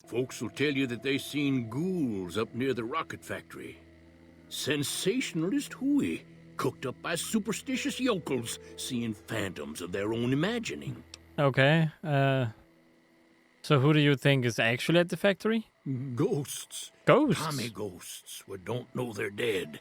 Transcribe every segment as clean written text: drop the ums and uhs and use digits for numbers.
Folks will tell you that they seen ghouls up near the rocket factory. Sensationalist hooey, cooked up by superstitious yokels, seeing phantoms of their own imagining. Okay, so who do you think is actually at the factory? Ghosts. Ghosts? Tommy ghosts who don't know they're dead.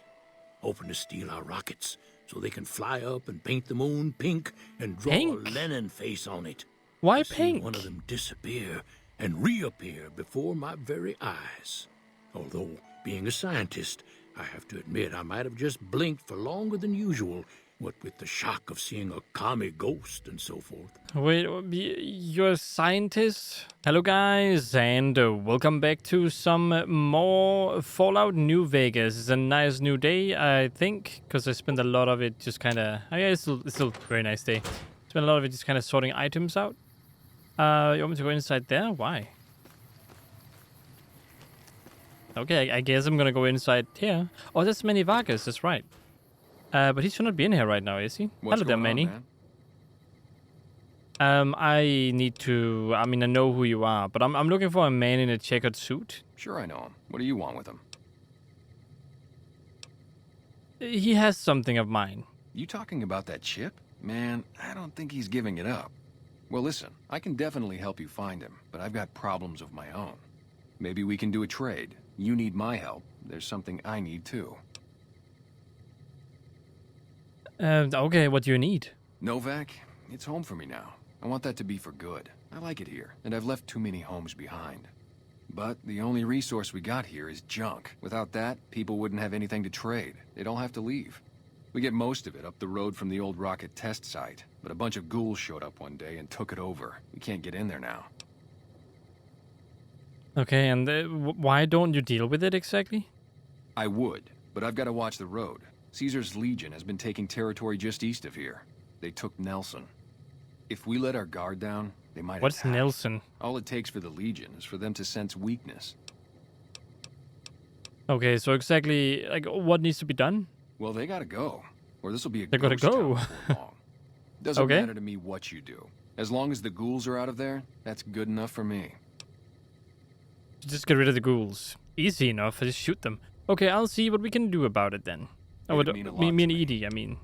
Hoping to steal our rockets so they can fly up and paint the moon pink and draw Pink? a Lennon face on it. Why I've seen pink? one of them disappear and reappear before my very eyes. Although, being a scientist, I have to admit I might have just blinked for longer than usual, what with the shock of seeing a commie ghost and so forth. Wait, you're a scientist? Hello guys, and welcome back to some more Fallout New Vegas. It's a nice new day, I think, because I spent a lot of it just kind of... yeah, it's still a very nice day. Spent a lot of it just kind of sorting items out. You want me to go inside there? Why? Okay, I guess I'm gonna go inside here. Oh, that's Manny Vargas, that's right. But he should not be in here right now, is he? What's Hello there, going Manny. on, man? I need to... I mean, I know who you are, but I'm looking for a man in a checkered suit. Sure, I know him. What do you want with him? He has something of mine. You talking about that chip? Man, I don't think he's giving it up. Well, listen, I can definitely help you find him, but I've got problems of my own. Maybe we can do a trade. You need my help. There's something I need too. Okay, what do you need? Novak, it's home for me now. I want that to be for good. I like it here, and I've left too many homes behind. But the only resource we got here is junk. Without that, people wouldn't have anything to trade. They'd all have to leave. We get most of it up the road from the old rocket test site, but a bunch of ghouls showed up one day and took it over. We can't get in there now. Okay, and why don't you deal with it exactly? I would, but I've got to watch the road. Caesar's Legion has been taking territory just east of here. They took Nelson. If we let our guard down, they might What's attack. Nelson? All it takes for the Legion is for them to sense weakness. Okay, so exactly, like, what needs to be done? Well, they gotta go, or this will be a They gotta ghost town go. before long. Doesn't Okay. matter to me what you do. As long as the ghouls are out of there, that's good enough for me. Just get rid of the ghouls. Easy enough, just shoot them. Okay, I'll see what we can do about it then. Oh, It'd mean a lot me to and me. Edie, I mean.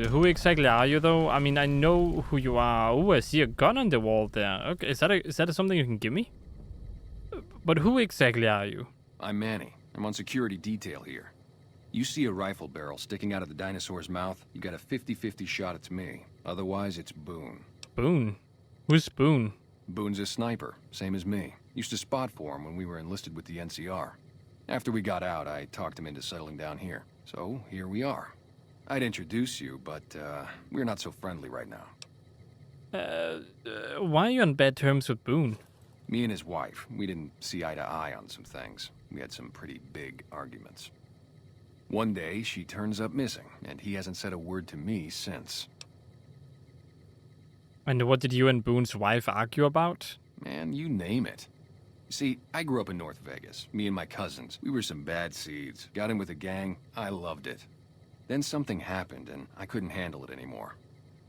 Who exactly are you though? I mean, I know who you are. Oh, I see a gun on the wall there. Okay, is that something you can give me? But who exactly are you? I'm Manny. I'm on security detail here. You see a rifle barrel sticking out of the dinosaur's mouth, you got a 50-50 shot it's me. Otherwise, it's Boone. Boone? Who's Boone? Boone's a sniper, same as me. Used to spot for him when we were enlisted with the NCR. After we got out, I talked him into settling down here. So, here we are. I'd introduce you, but, we're not so friendly right now. Why are you on bad terms with Boone? Me and his wife, we didn't see eye to eye on some things. We had some pretty big arguments. One day, she turns up missing, and he hasn't said a word to me since. And what did you and Boone's wife argue about? Man, you name it. See, I grew up in North Vegas, me and my cousins. We were some bad seeds. Got in with a gang, I loved it. Then something happened, and I couldn't handle it anymore.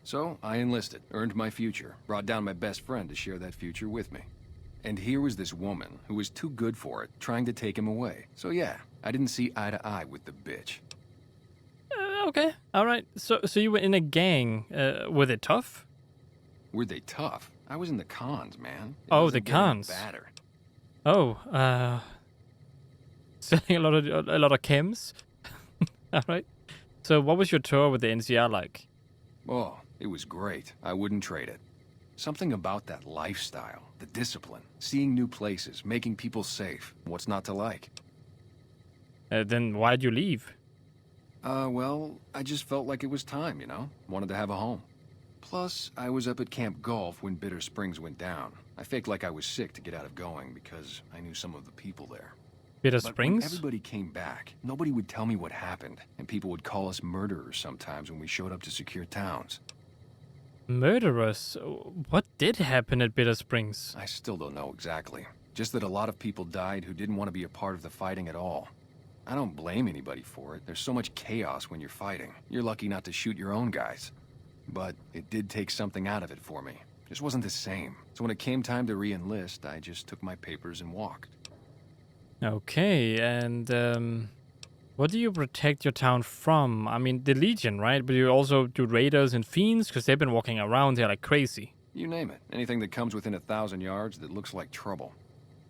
So, I enlisted, earned my future, brought down my best friend to share that future with me. And here was this woman who was too good for it, trying to take him away. So yeah, I didn't see eye to eye with the bitch. Okay, alright. So you were in a gang. Were they tough? Were they tough? I was in the cons, man. It Oh, doesn't the get any cons. badder. Oh, selling a lot of chems. Alright. So what was your tour with the NCR like? Oh, it was great. I wouldn't trade it. Something about that lifestyle, the discipline, seeing new places, making people safe. What's not to like? Then why'd you leave? Well, I just felt like it was time, you know? Wanted to have a home. Plus, I was up at Camp Golf when Bitter Springs went down. I faked like I was sick to get out of going because I knew some of the people there. Bitter But when Springs? everybody came back, nobody would tell me what happened, and people would call us murderers sometimes when we showed up to secure towns. Murderers? What did happen at Bitter Springs? I still don't know exactly. Just that a lot of people died who didn't want to be a part of the fighting at all. I don't blame anybody for it. There's so much chaos when you're fighting. You're lucky not to shoot your own guys. But it did take something out of it for me. Just wasn't the same. So when it came time to re-enlist, I just took my papers and walked. Okay, and what do you protect your town from? I mean, the Legion, right? But you also do raiders and fiends, because they've been walking around here like crazy. You name it. Anything that comes within 1,000 yards that looks like trouble.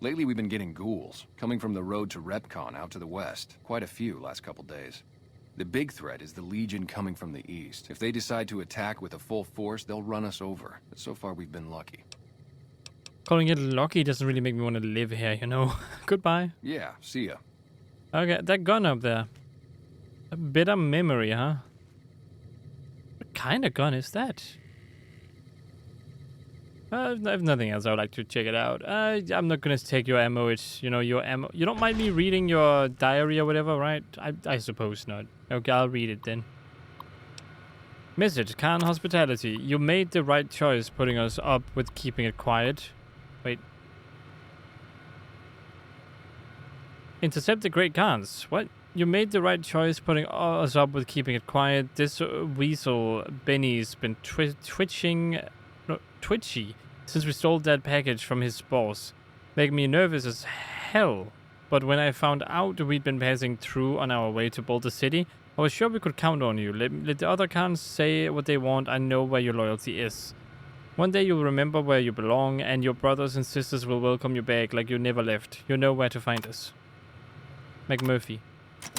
Lately, we've been getting ghouls, coming from the road to Repcon out to the west. Quite a few last couple days. The big threat is the Legion coming from the east. If they decide to attack with a full force, they'll run us over. But so far, we've been lucky. Calling it lucky doesn't really make me want to live here, you know? Goodbye. Yeah, see ya. Okay, that gun up there. A bit of memory, huh? What kind of gun is that? If nothing else, I would like to check it out. I'm not gonna take your ammo. It's, you know, your ammo. You don't mind me reading your diary or whatever, right? I suppose not. Okay, I'll read it then. Message, Khan Hospitality. You made the right choice putting us up with keeping it quiet. Wait. Intercept the Great Khans. What? You made the right choice putting us up with keeping it quiet. This weasel, Benny's been twitchy since we stole that package from his boss. Making me nervous as hell. But when I found out we'd been passing through on our way to Boulder City, I was sure we could count on you. Let the other Khans say what they want. I know where your loyalty is. One day you'll remember where you belong, and your brothers and sisters will welcome you back like you never left. You know where to find us. McMurphy.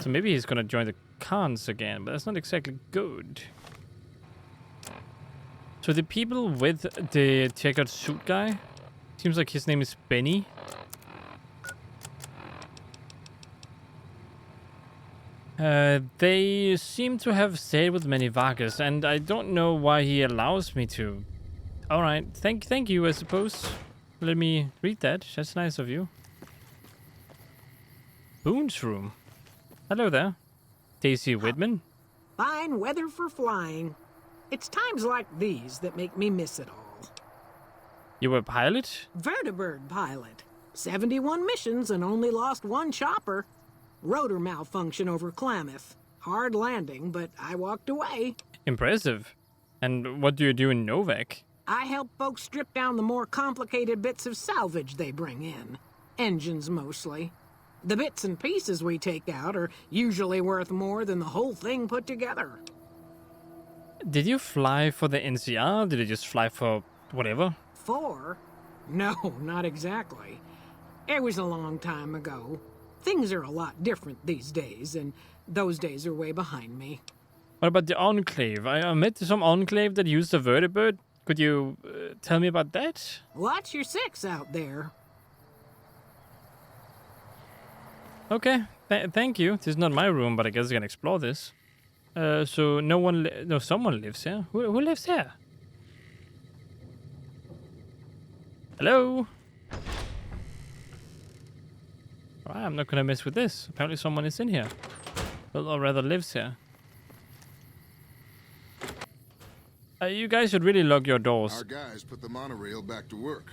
So maybe he's gonna join the Khans again, but that's not exactly good. So the people with the checkered suit guy, seems like his name is Benny. They seem to have stayed with many Vargas, and I don't know why he allows me to. Alright, thank you, I suppose. Let me read that. That's nice of you. Boone's room. Hello there. Daisy Whitman. Fine weather for flying. It's times like these that make me miss it all. You were a pilot? Vertibird pilot. 71 missions and only lost one chopper. Rotor malfunction over Klamath. Hard landing, but I walked away. Impressive. And what do you do in Novak? I help folks strip down the more complicated bits of salvage they bring in. Engines mostly. The bits and pieces we take out are usually worth more than the whole thing put together. Did you fly for the NCR? Did you just fly for whatever? For? No, not exactly. It was a long time ago. Things are a lot different these days, and those days are way behind me. What about the Enclave? I met some Enclave that used the vertibird. Could you tell me about that? Watch your six out there. Okay, thank you. This is not my room, but I guess I can explore this. So no someone lives here. Who lives here? Hello? Alright, I'm not gonna mess with this. Apparently someone is in here. Well, or rather lives here. You guys should really lock your doors. Our guys put the monorail back to work.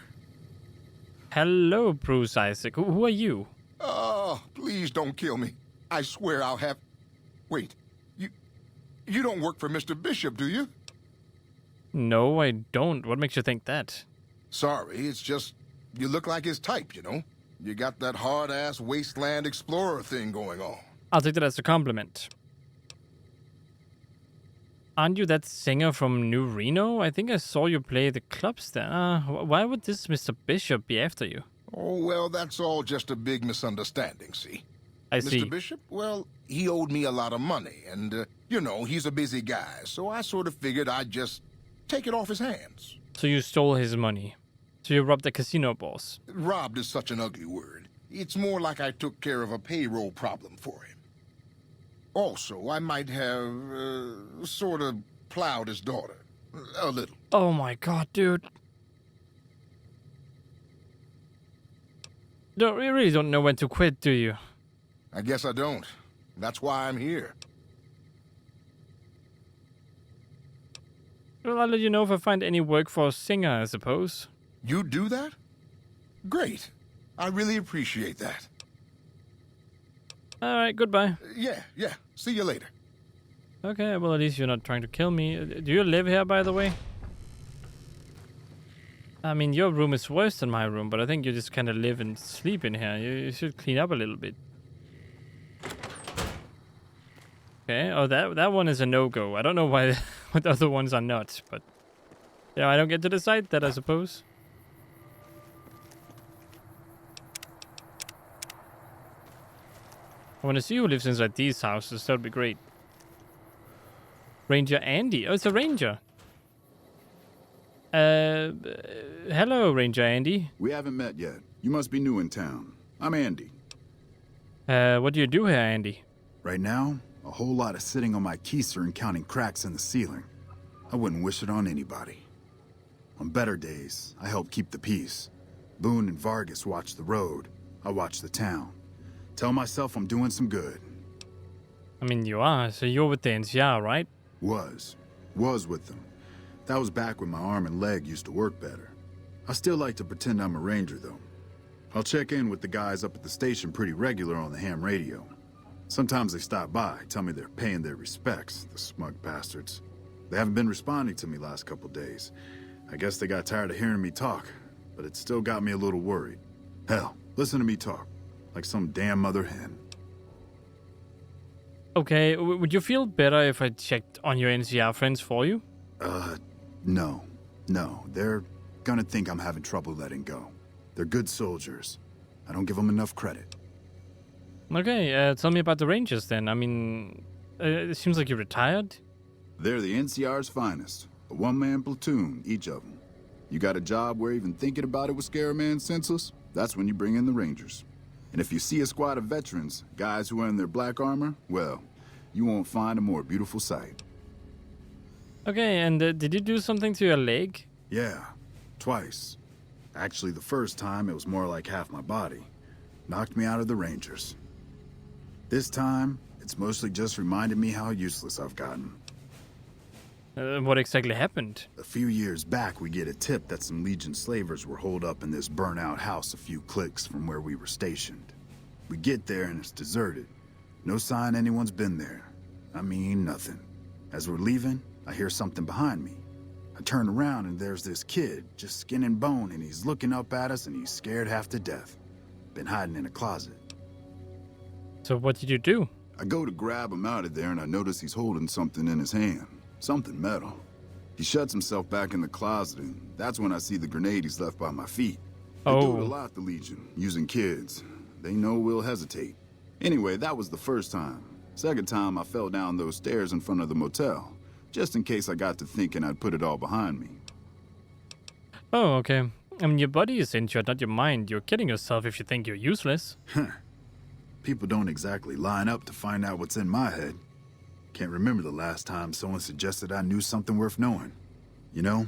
Hello, Bruce Isaac. Who are you? Oh, please don't kill me. I swear I'll have... Wait, you don't work for Mr. Bishop, do you? No, I don't. What makes you think that? Sorry, it's just... You look like his type, you know? You got that hard-ass wasteland explorer thing going on. I'll take that as a compliment. Aren't you that singer from New Reno? I think I saw you play the clubs there. Why would this Mr. Bishop be after you? Oh, well, that's all just a big misunderstanding, see? I see. Mr. Bishop, well, he owed me a lot of money, and, you know, he's a busy guy, so I sort of figured I'd just take it off his hands. So you stole his money. So you robbed the casino boss. Robbed is such an ugly word. It's more like I took care of a payroll problem for him. Also, I might have, sort of plowed his daughter. A little. Oh my god, dude. You really don't know when to quit, do you? I guess I don't. That's why I'm here. Well, I'll let you know if I find any work for a singer, I suppose. You do that? Great. I really appreciate that. Alright, goodbye. Yeah. See you later. Okay, well, at least you're not trying to kill me. Do you live here, by the way? I mean, your room is worse than my room, but I think you just kind of live and sleep in here. You should clean up a little bit. Okay, oh, that one is a no-go. I don't know why what the other ones are not, but... Yeah, I don't get to decide that, I suppose. I want to see who lives inside these houses. That would be great. Ranger Andy. Oh, it's a ranger. Hello, Ranger Andy. We haven't met yet. You must be new in town. I'm Andy. What do you do here, Andy? Right now, a whole lot of sitting on my keister and counting cracks in the ceiling. I wouldn't wish it on anybody. On better days, I help keep the peace. Boone and Vargas watch the road. I watch the town. Tell myself I'm doing some good. I mean, you are. So you're with the NCR, right? Was with them. That was back when my arm and leg used to work better. I still like to pretend I'm a ranger, though. I'll check in with the guys up at the station pretty regular on the ham radio. Sometimes they stop by, tell me they're paying their respects, the smug bastards. They haven't been responding to me last couple days. I guess they got tired of hearing me talk, but it still got me a little worried. Hell, listen to me talk, like some damn mother hen. Okay, would you feel better if I checked on your NCR friends for you? No. They're gonna think I'm having trouble letting go. They're good soldiers. I don't give them enough credit. Okay, tell me about the Rangers then. I mean, it seems like you're retired. They're the NCR's finest. A one-man platoon, each of them. You got a job where even thinking about it would scare a man senseless? That's when you bring in the Rangers. And if you see a squad of veterans, guys who are in their black armor, well, you won't find a more beautiful sight. Okay, and did you do something to your leg? Yeah, twice. Actually, the first time, it was more like half my body. Knocked me out of the Rangers. This time, it's mostly just reminded me how useless I've gotten. What exactly happened? A few years back, we get a tip that some Legion slavers were holed up in this burnt-out house a few clicks from where we were stationed. We get there and it's deserted. No sign anyone's been there. I mean, nothing. As we're leaving, I hear something behind me. I turn around and there's this kid, just skin and bone, and he's looking up at us and he's scared half to death. Been hiding in a closet. So what did you do? I go to grab him out of there and I notice he's holding something in his hand. Something metal. He shuts himself back in the closet, and that's when I see the grenade he's left by my feet. They do it a lot, the Legion, using kids. They know we'll hesitate. Anyway, that was the first time. Second time, I fell down those stairs in front of the motel, just in case I got to thinking I'd put it all behind me. Oh, okay. I mean, your body is injured, not your mind. You're kidding yourself if you think you're useless. People don't exactly line up to find out what's in my head. Can't remember the last time someone suggested I knew something worth knowing. You know,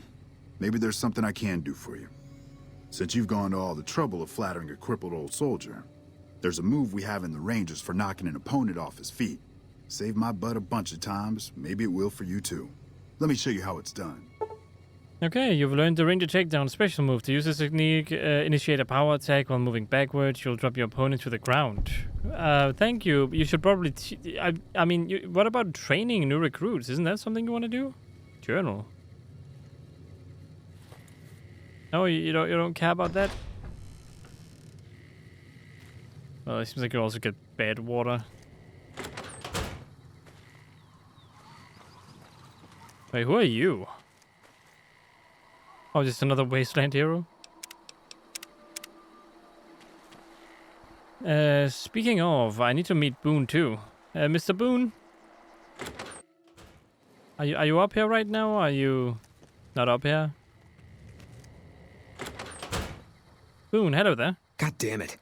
maybe there's something I can do for you. Since you've gone to all the trouble of flattering a crippled old soldier, there's a move we have in the Rangers for knocking an opponent off his feet. Saved my butt a bunch of times, maybe it will for you too. Let me show you how it's done. Okay, you've learned the Ranger Takedown special move. To use this technique, initiate a power attack while moving backwards. You'll drop your opponent to the ground. Thank you. You should probably... I mean, what about training new recruits? Isn't that something you want to do? Journal. No, you don't care about that? Well, it seems like you also get bad water. Wait, who are you? Oh, just another Wasteland hero? Speaking of, I need to meet Boone too. Mr. Boone? Are you up here right now, or are you not up here? Boone, hello there. God damn it.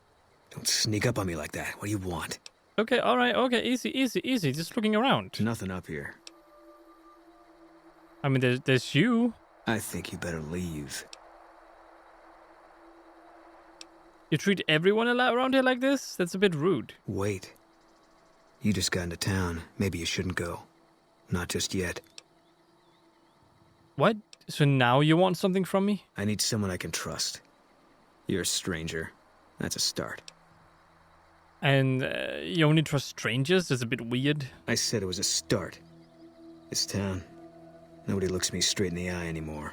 Don't sneak up on me like that. What do you want? Okay, alright, okay, easy. Just looking around. Nothing up here. I mean, there's you. I think you better leave. You treat everyone around here like this? That's a bit rude. Wait. You just got into town. Maybe you shouldn't go. Not just yet. What? So now you want something from me? I need someone I can trust. You're a stranger. That's a start. And you only trust strangers? That's a bit weird. I said it was a start. This town, nobody looks me straight in the eye anymore.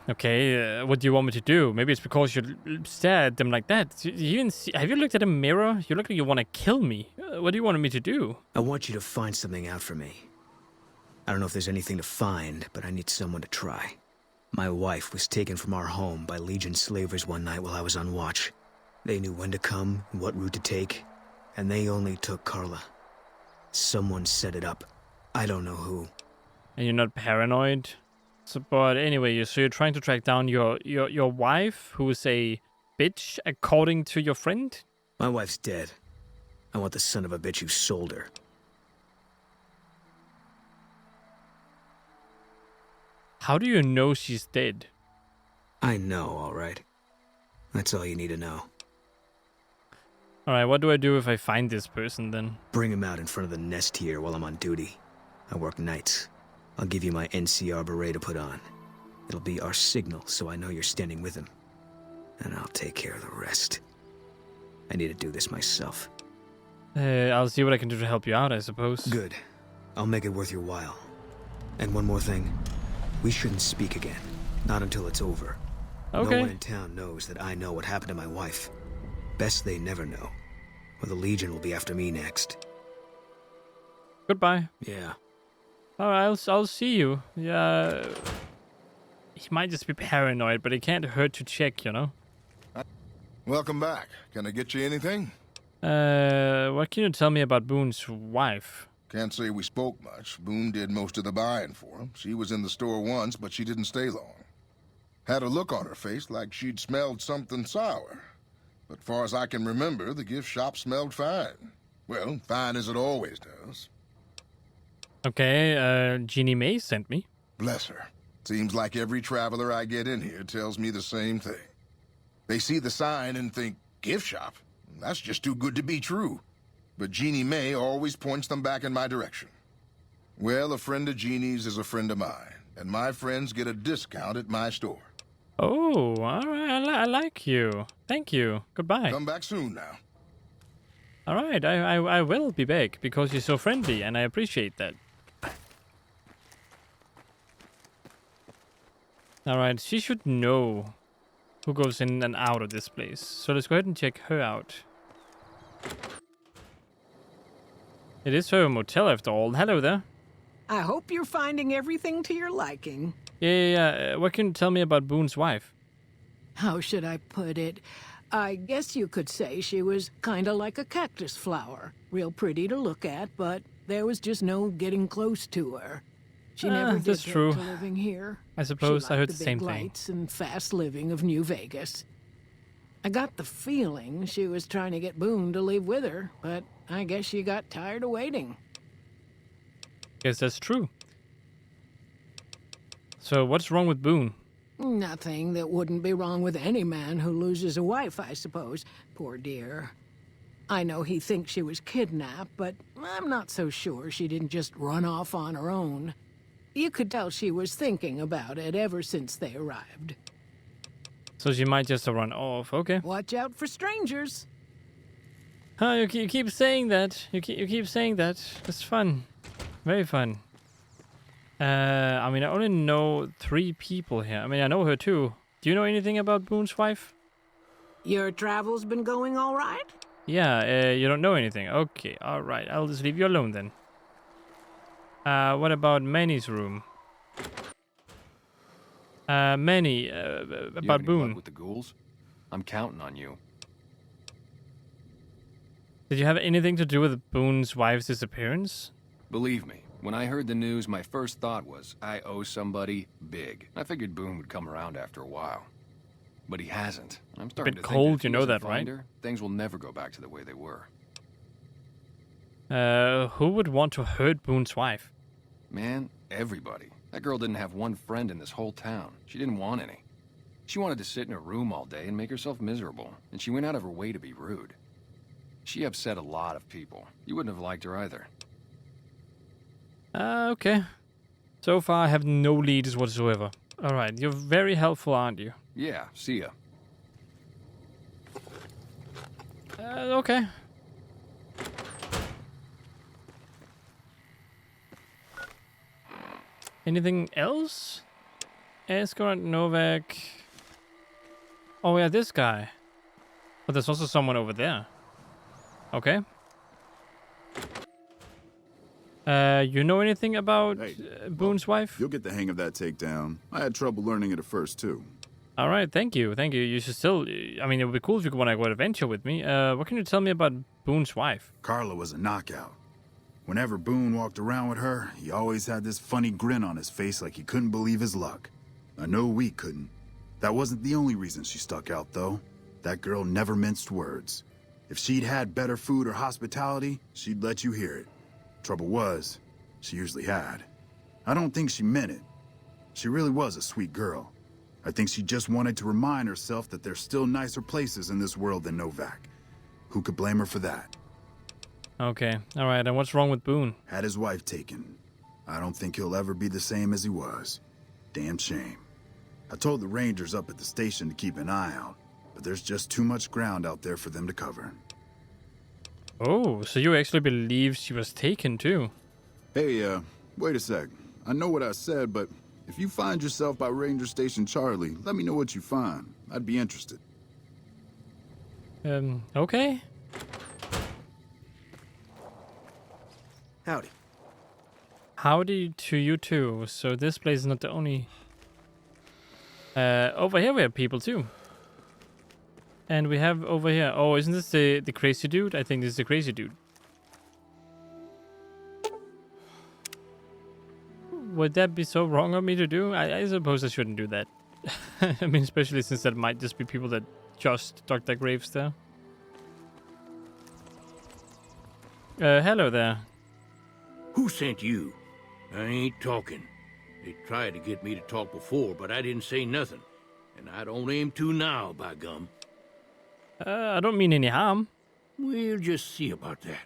Okay, what do you want me to do? Maybe it's because you stare at them like that. You even see, have you looked at a mirror? You look like you want to kill me. What do you want me to do? I want you to find something out for me. I don't know if there's anything to find, but I need someone to try. My wife was taken from our home by Legion slavers one night while I was on watch. They knew when to come and what route to take, and they only took Carla. Someone set it up. I don't know who. And you're not paranoid? So, but anyway, so you're trying to track down your wife, who is a bitch, according to your friend? My wife's dead. I want the son of a bitch who sold her. How do you know she's dead? I know, all right. That's all you need to know. Alright, what do I do if I find this person then? Bring him out in front of the nest here while I'm on duty. I work nights. I'll give you my NCR beret to put on. It'll be our signal, so I know you're standing with him. And I'll take care of the rest. I need to do this myself. I'll see what I can do to help you out, I suppose. Good. I'll make it worth your while. And one more thing. We shouldn't speak again. Not until it's over. Okay. No one in town knows that I know what happened to my wife. Best they never know. Or the Legion will be after me next. Goodbye. Yeah. Alright, I'll see you. Yeah. He might just be paranoid, but it can't hurt to check, you know? Welcome back. Can I get you anything? What can you tell me about Boone's wife? Can't say we spoke much. Boone did most of the buying for him. She was in the store once, but she didn't stay long. Had a look on her face like she'd smelled something sour. But far as I can remember, the gift shop smelled fine. Well, fine as it always does. Okay, Jeannie May sent me. Bless her. Seems like every traveler I get in here tells me the same thing. They see the sign and think, gift shop? That's just too good to be true. But Jeannie May always points them back in my direction. Well, a friend of Jeannie's is a friend of mine, and my friends get a discount at my store. Oh, alright, I like you. Thank you. Goodbye. Come back soon now. Alright, I will be back, because you're so friendly, and I appreciate that. Alright, she should know who goes in and out of this place. So let's go ahead and check her out. It is her motel after all. Hello there. I hope you're finding everything to your liking. Yeah. What can you tell me about Boone's wife? How should I put it? I guess you could say she was kinda like a cactus flower. Real pretty to look at, but there was just no getting close to her. She never did that's get true. to living here. I suppose She I heard liked the big same thing. lights and fast living of New Vegas. I got the feeling she was trying to get Boone to leave with her, but I guess she got tired of waiting. Guess that's true. So what's wrong with Boone? Nothing that wouldn't be wrong with any man who loses a wife, I suppose. Poor dear. I know he thinks she was kidnapped, but I'm not so sure she didn't just run off on her own. You could tell she was thinking about it ever since they arrived. So she might just run off. Okay. Watch out for strangers. You keep saying that. You keep saying that. It's fun. Very fun. I mean, I only know 3 people here. I mean, I know her too. Do you know anything about Boone's wife? Your travel's been going all right? Yeah, you don't know anything. Okay, alright. I'll just leave you alone then. What about Manny's room? Manny, You have about any Boone. luck with the ghouls? I'm counting on you. Did you have anything to do with Boone's wife's disappearance? Believe me, when I heard the news, my first thought was, I owe somebody big. I figured Boone would come around after a while. But he hasn't. I'm starting Bit to cold, think that if you he know doesn't that, right? find her, things will never go back to the way they were. Who would want to hurt Boone's wife? Man, everybody. That girl didn't have one friend in this whole town. She didn't want any. She wanted to sit in her room all day and make herself miserable, and she went out of her way to be rude. She upset a lot of people. You wouldn't have liked her either. Okay. So far, I have no leads whatsoever. Alright, you're very helpful, aren't you? Yeah, see ya. Okay. Anything else? Asgard, Novak. Oh yeah, this guy. But there's also someone over there. Okay. You know anything about Hey, Boone's wife? You'll get the hang of that takedown. I had trouble learning it at first, too. All right, thank you. You should still... I mean, it would be cool if you could want to go adventure with me. What can you tell me about Boone's wife? Carla was a knockout. Whenever Boone walked around with her, he always had this funny grin on his face like he couldn't believe his luck. I know we couldn't. That wasn't the only reason she stuck out, though. That girl never minced words. If she'd had better food or hospitality, she'd let you hear it. Trouble was, she usually had. I don't think she meant it. She really was a sweet girl. I think she just wanted to remind herself that there's still nicer places in this world than Novak. Who could blame her for that? Okay, all right. And what's wrong with Boone? Had his wife taken. I don't think he'll ever be the same as he was. Damn shame. I told the rangers up at the station to keep an eye out, but there's just too much ground out there for them to cover. Oh, so you actually believe she was taken too? Hey, wait a sec. I know what I said, but if you find yourself by Ranger Station Charlie, let me know what you find. I'd be interested. Okay. Howdy. Howdy to you too. So this place is not the only... over here we have people too. And we have over here... Oh, isn't this the crazy dude? I think this is the crazy dude. Would that be so wrong of me to do? I suppose I shouldn't do that. I mean, especially since that might just be people that just dug their graves there. Hello there. Who sent you? I ain't talking. They tried to get me to talk before, but I didn't say nothing. And I don't aim to now, by gum. I don't mean any harm. We'll just see about that.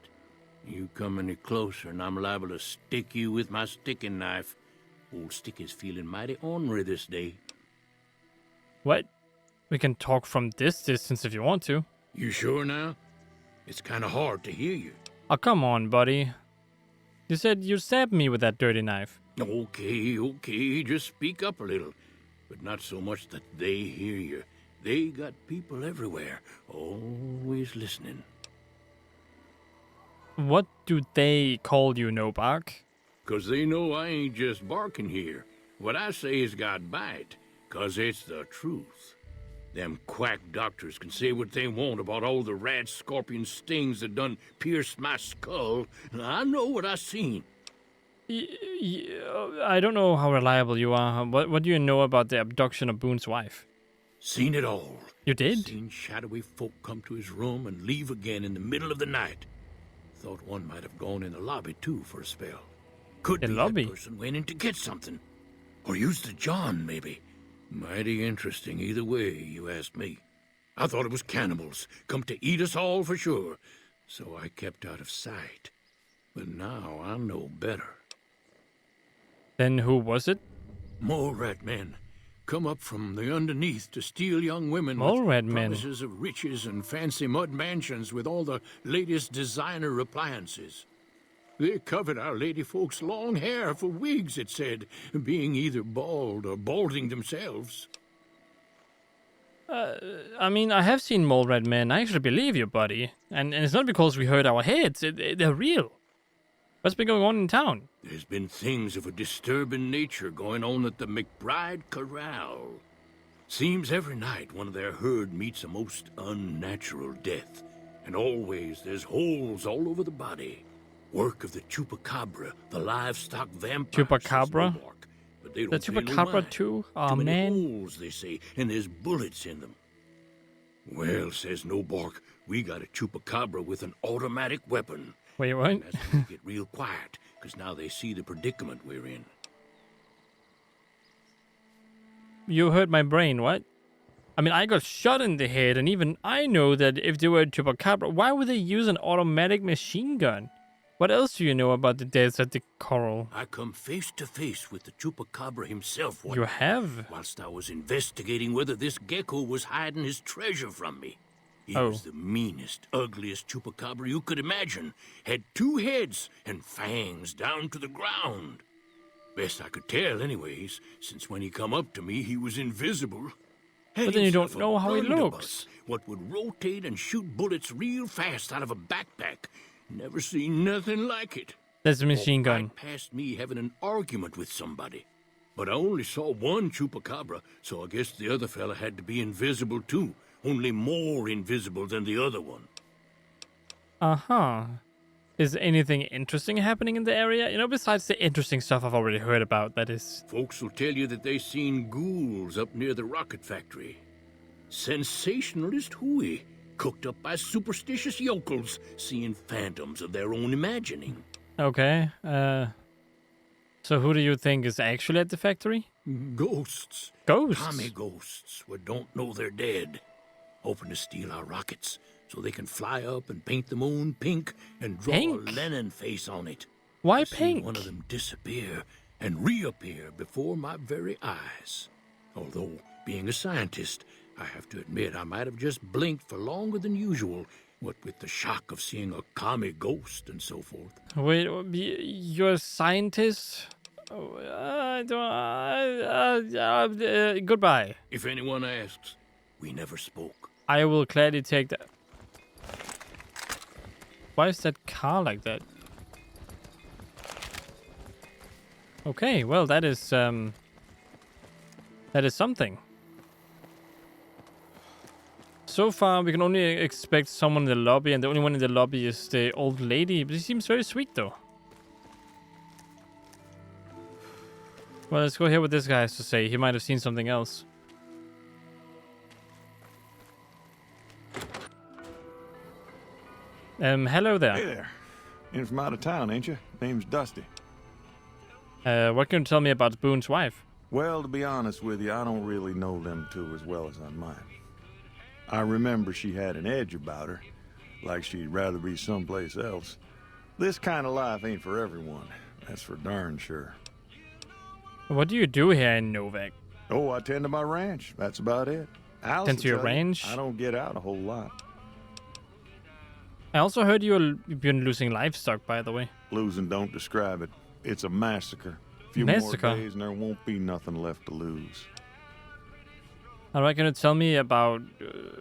You come any closer and I'm liable to stick you with my sticking knife. Old Sticky's feeling mighty ornery this day. What? We can talk from this distance if you want to. You sure now? It's kind of hard to hear you. Oh, come on, buddy. You said you stabbed me with that dirty knife. Okay, just speak up a little. But not so much that they hear you. They got people everywhere, always listening. What do they call you, no bark? 'Cause they know I ain't just barking here. What I say has got bite, 'cause it's the truth. Them quack doctors can say what they want about all the rat scorpion stings that done pierced my skull. I know what I seen. I don't know how reliable you are. What do you know about the abduction of Boone's wife? Seen it all. You did? Seen shadowy folk come to his room and leave again in the middle of the night. Thought one might have gone in the lobby, too, for a spell. Could The be lobby? that person went in to get something. Or used the John, maybe. Mighty interesting either way, you ask me. I thought it was cannibals, come to eat us all for sure. So I kept out of sight. But now I know better. Then who was it? Mole rat men. Come up from the underneath to steal young women Mole with rat men. promises of riches and fancy mud mansions with all the latest designer appliances. They covered our lady folks' long hair for wigs, it said, being either bald or balding themselves. I mean, I have seen mole red men. I actually believe you, buddy. And it's not because we hurt our heads. They're real. What's been going on in town? There's been things of a disturbing nature going on at the McBride Corral. Seems every night one of their herd meets a most unnatural death. And always there's holes all over the body. Work of the chupacabra, the livestock vampire. Chupacabra? But they The don't pay no chupacabra mind. too? Aw, Too many man. holes, they say, and there's bullets in them. Well, says No Bark, we got a chupacabra with an automatic weapon. Wait, what? And that's when they get real quiet, because now they see the predicament we're in. You hurt my brain, what? I mean, I got shot in the head, and even I know that if they were a chupacabra, why would they use an automatic machine gun? What else do you know about the deaths at the coral? I come face to face with the chupacabra himself one You night, have? whilst I was investigating whether this gecko was hiding his treasure from me. He Oh. was the meanest, ugliest chupacabra you could imagine. Had 2 heads and fangs down to the ground. Best I could tell, anyways, since when he come up to me, he was invisible. But then you don't know how he looks. What would rotate and shoot bullets real fast out of a backpack. Never seen nothing like it. That's a machine gun. Right past me having an argument with somebody. But I only saw one chupacabra, so I guess the other fella had to be invisible too. Only more invisible than the other one. Uh-huh. Is anything interesting happening in the area? You know, besides the interesting stuff I've already heard about, that is. Folks will tell you that they seen ghouls up near the rocket factory. Sensationalist hooey, cooked up by superstitious yokels, seeing phantoms of their own imagining. Okay, so who do you think is actually at the factory? Ghosts. Ghosts? Tommy ghosts who don't know they're dead. Hoping to steal our rockets so they can fly up and paint the moon pink and draw Pink? a Lenin face on it. Why I've seen pink? one of them disappear and reappear before my very eyes. Although, being a scientist, I have to admit I might have just blinked for longer than usual, what with the shock of seeing a commie ghost and so forth. Wait, you're a scientist? Goodbye. If anyone asks, we never spoke. I will gladly take that. Why is that car like that? Okay, well that is something. So far, we can only expect someone in the lobby, and the only one in the lobby is the old lady. But she seems very sweet, though. Well, let's go hear what this guy has to say. He might have seen something else. Hello there. Hey there. In from out of town, ain't you? Name's Dusty. What can you tell me about Boone's wife? Well, to be honest with you, I don't really know them two as well as I might. I remember she had an edge about her, like she'd rather be someplace else. This kind of life ain't for everyone, that's for darn sure. What do you do here in Novak? Oh, I tend to my ranch, that's about it. Alice Tend to your will tell you, ranch? I don't get out a whole lot. I also heard you've been losing livestock, by the way. Losing don't describe it. It's a massacre. A few Massacre? more days and there won't be nothing left to lose. All right, can you tell me about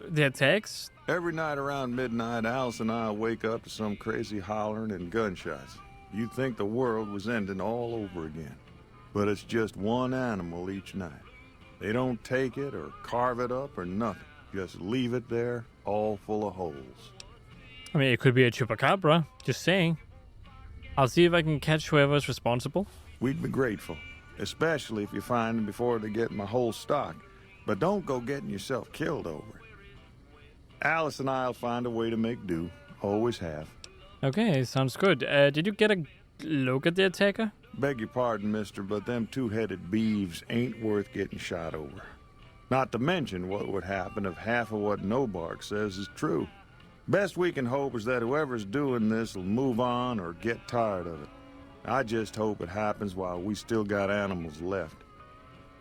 the attacks? Every night around midnight, Alice and I wake up to some crazy hollering and gunshots. You'd think the world was ending all over again. But it's just one animal each night. They don't take it or carve it up or nothing. Just leave it there, all full of holes. I mean, it could be a chupacabra. Just saying. I'll see if I can catch whoever's responsible. We'd be grateful, especially if you find them before they get my whole stock. But don't go getting yourself killed over it. Alice and I'll find a way to make do. Always have. Okay, sounds good. Did you get a look at the attacker? Beg your pardon, mister, but them two-headed beeves ain't worth getting shot over. Not to mention what would happen if half of what Nobark says is true. Best we can hope is that whoever's doing this will move on or get tired of it. I just hope it happens while we still got animals left.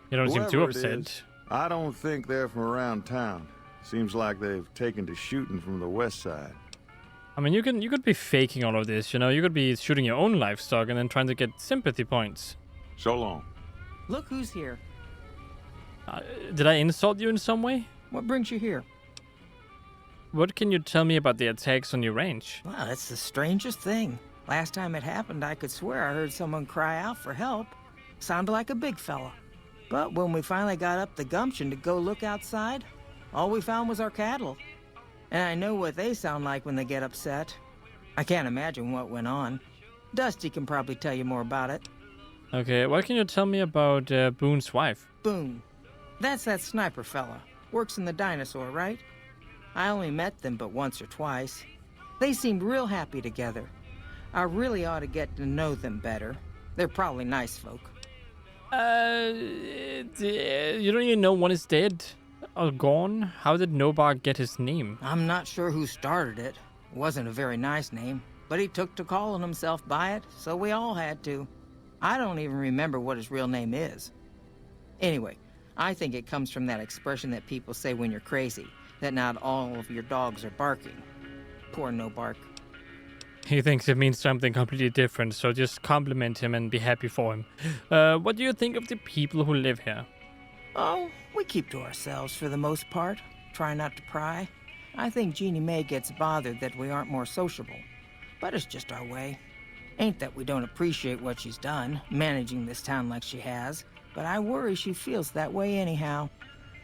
You don't seem too Whoever it upset. is, I don't think they're from around town. Seems like they've taken to shooting from the west side. I mean, you could be faking all of this, you know? You could be shooting your own livestock and then trying to get sympathy points. So long. Look who's here. Did I insult you in some way? What brings you here? What can you tell me about the attacks on your ranch? Wow, that's the strangest thing. Last time it happened, I could swear I heard someone cry out for help. Sounded like a big fella. But when we finally got up the gumption to go look outside, all we found was our cattle. And I know what they sound like when they get upset. I can't imagine what went on. Dusty can probably tell you more about it. Okay, what can you tell me about Boone's wife? Boone. That's that sniper fella. Works in the dinosaur, right? I only met them but once or twice. They seemed real happy together. I really ought to get to know them better. They're probably nice folk. You don't even know one is dead or gone? How did Nobark get his name? I'm not sure who started it. It wasn't a very nice name, but he took to calling himself by it, so we all had to. I don't even remember what his real name is. Anyway, I think it comes from that expression that people say when you're crazy, that not all of your dogs are barking. Poor Nobark. He thinks it means something completely different, so just compliment him and be happy for him. What do you think of the people who live here? Oh, we keep to ourselves for the most part. Try not to pry. I think Jeannie Mae gets bothered that we aren't more sociable. But it's just our way. Ain't that we don't appreciate what she's done, managing this town like she has, but I worry she feels that way anyhow.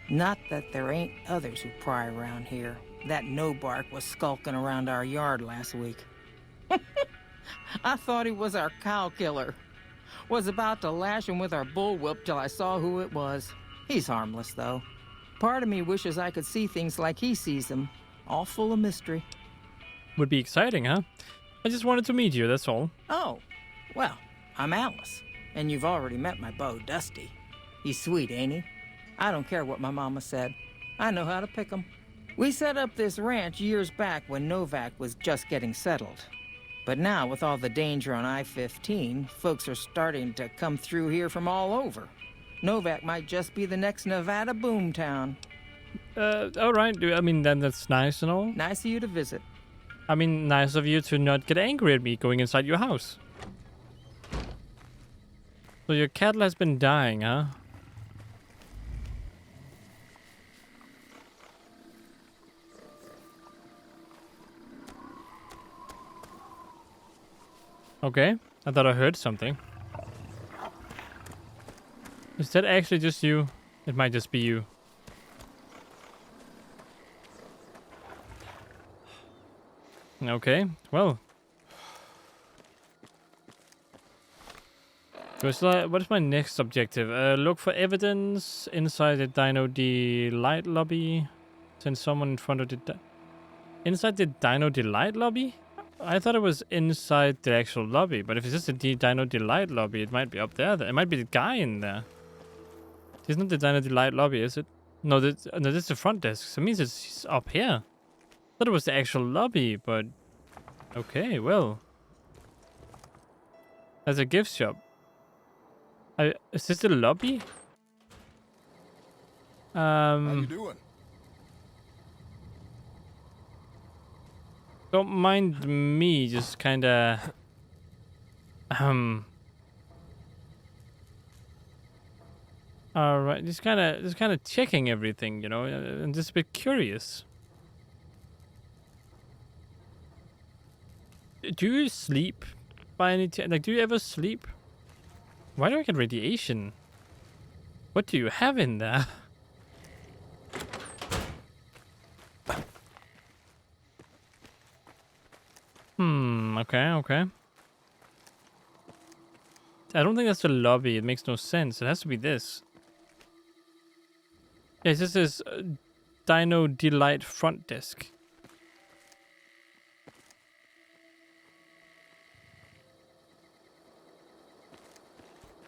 Not that there ain't others who pry around here. That no-bark was skulking around our yard last week. I thought he was our cow killer. Was about to lash him with our bullwhip till I saw who it was. He's harmless, though. Part of me wishes I could see things like he sees them, all full of mystery. Would be exciting, huh? I just wanted to meet you, that's all. Oh, well, I'm Alice, and you've already met my beau, Dusty. He's sweet, ain't he? I don't care what my mama said. I know how to pick 'em. We set up this ranch years back when Novak was just getting settled. But now, with all the danger on I-15, folks are starting to come through here from all over. Novak might just be the next Nevada boomtown. Alright, I mean, then that's nice and all. Nice of you to visit. I mean, nice of you to not get angry at me going inside your house. So your cattle has been dying, huh? Okay, I thought I heard something. Is that actually just you? It might just be you. Okay, well. What is my next objective? Look for evidence inside the Dino Delight lobby. Send someone in front of the... Inside the Dino Delight lobby? I thought it was inside the actual lobby, but if it's just the Dino Delight lobby, it might be up there. It might be the guy in there. It's not the Dino Delight lobby, is it? No, this is the front desk. So it means it's up here. I thought it was the actual lobby, but... Okay, well. There's a gift shop. Is this the lobby? How you doing? Don't mind me, just kinda... Alright, just kinda checking everything, you know, and just a bit curious. Do you sleep by any chance? Like, do you ever sleep? Why do I get radiation? What do you have in there? Okay. I don't think that's the lobby. It makes no sense. It has to be this. Yeah, this is Dino Delight front desk.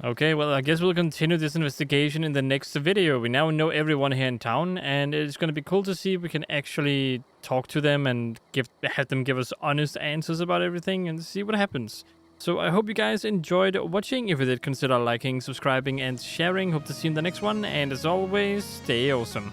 Okay, well, I guess we'll continue this investigation in the next video. We now know everyone here in town, and it's going to be cool to see if we can actually talk to them and have them give us honest answers about everything and see what happens. So I hope you guys enjoyed watching. If you did, consider liking, subscribing, and sharing. Hope to see you in the next one, and as always, stay awesome.